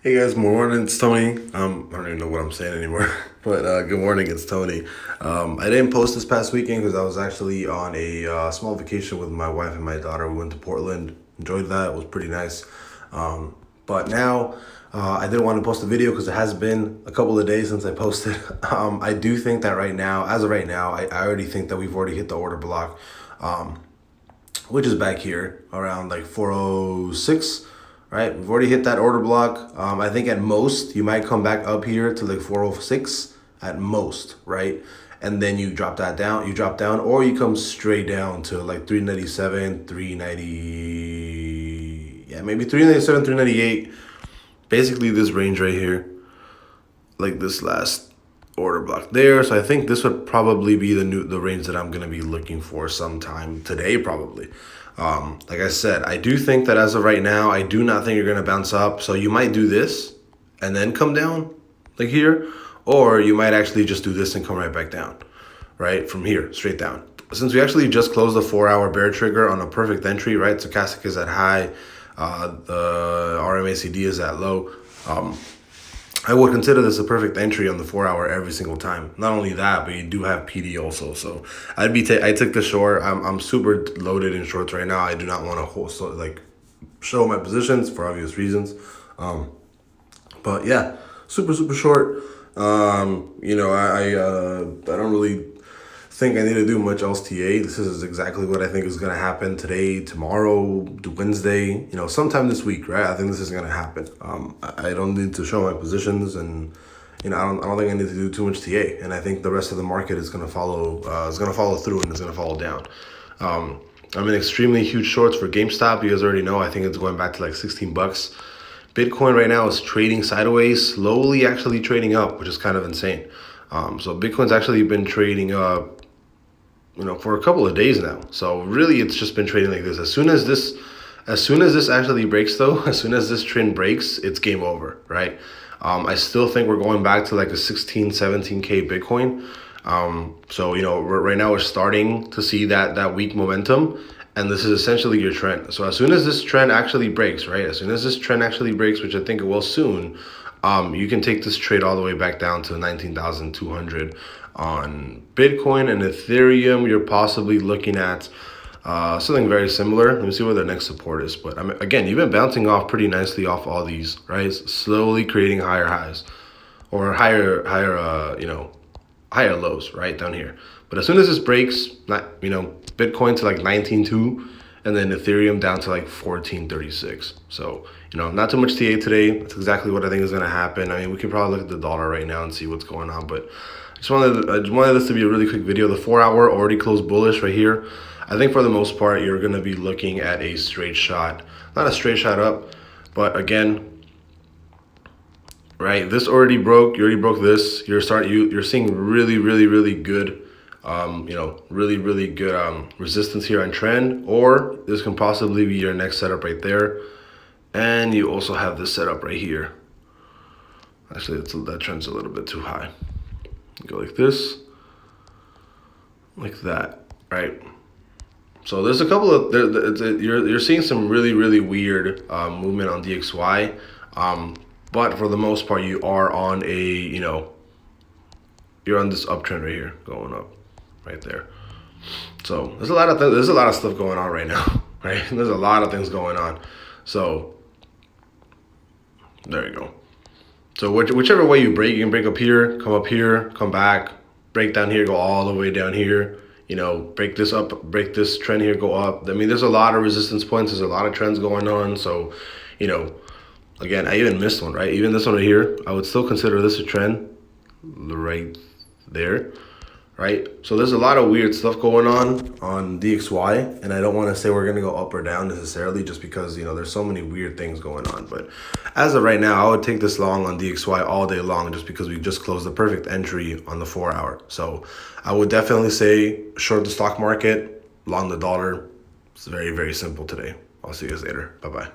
Hey guys, morning. It's Tony. I don't even know what I'm saying anymore, but good morning. It's Tony. I didn't post this past weekend because I was actually on a small vacation with my wife and my daughter. We went to Portland. Enjoyed that. It was pretty nice. But now I didn't want to post a video because it has been a couple of days since I posted. I do think that right now, as of right now, I already think that we've already hit the order block, which is back here around like 406. Right, we've already hit that order block. I think at most you might come back up here to like 406 at most, right? And then you drop that down. You drop down, or you come straight down to like 397, 390. Yeah, maybe 397, 398. Basically, this range right here, like this last order block there. So I think this would probably be the range that I'm gonna be looking for sometime today, probably. Like I said, I do think that as of right now, I do not think you're gonna bounce up. So you might do this and then come down like here, or you might actually just do this and come right back down, right? From here, straight down. Since we actually just closed the 4-hour bear trigger on a perfect entry, right? Stochastic is at high, the RMACD is at low. I would consider this a perfect entry on the 4-hour every single time. Not only that, but you do have PD also. So I took the short. I'm super loaded in shorts right now. I do not want to show my positions for obvious reasons. But yeah, super short. I don't really think I need to do much else TA. This is exactly what I think is going to happen today, tomorrow, Wednesday, sometime this week, right? I think this is going to happen. I don't need to show my positions, and I don't think I need to do too much TA. And I think the rest of the market is going to follow through, and it's going to follow down. I'm in extremely huge shorts for GameStop. You guys already know. I think it's going back to like $16. Bitcoin right now is trading sideways, slowly actually trading up, which is kind of insane. So Bitcoin's actually been trading up, for a couple of days now. So really, it's just been trading like this. As soon as this actually breaks, though, as soon as this trend breaks, it's game over, right? I still think we're going back to like a 16, 17K Bitcoin. So right now we're starting to see that weak momentum, and this is essentially your trend. So as soon as this trend actually breaks, right? As soon as this trend actually breaks, which I think it will soon, you can take this trade all the way back down to 19,200 on Bitcoin and Ethereum. You're possibly looking at something very similar. Let me see where the next support is. But again, you've been bouncing off pretty nicely off all these, right? Slowly creating higher highs or higher lows, right down here. But as soon as this breaks, Bitcoin to like 19.2, and then Ethereum down to like 14.36. So, not too much TA today. That's exactly what I think is going to happen. I mean, we can probably look at the dollar right now and see what's going on, but I just wanted this to be a really quick video. The 4-hour already closed bullish right here. I think for the most part, you're going to be looking at a straight shot. Not a straight shot up, but again, right, this already broke. You already broke this. You're seeing really good really good resistance here on trend, or this can possibly be your next setup right there. And you also have this setup right here. Actually, that trend's a little bit too high. Go like this, like that, right? So there's a couple of you're seeing some really weird movement on DXY, but for the most part, you are on you're on this uptrend right here, going up, right there. So there's a lot of stuff going on right now, right? There's a lot of things going on. So there you go. So whichever way you can break up here, come back, break down here, go all the way down here, break this up, break this trend here, go up. I mean, there's a lot of resistance points. There's a lot of trends going on. So, again, I even missed one, right? Even this one right here, I would still consider this a trend right there, right? So there's a lot of weird stuff going on DXY, and I don't want to say we're going to go up or down necessarily just because, there's so many weird things going on. But as of right now, I would take this long on DXY all day long just because we just closed the perfect entry on the 4-hour. So I would definitely say short the stock market, long the dollar. It's very simple today. I'll see you guys later. Bye-bye.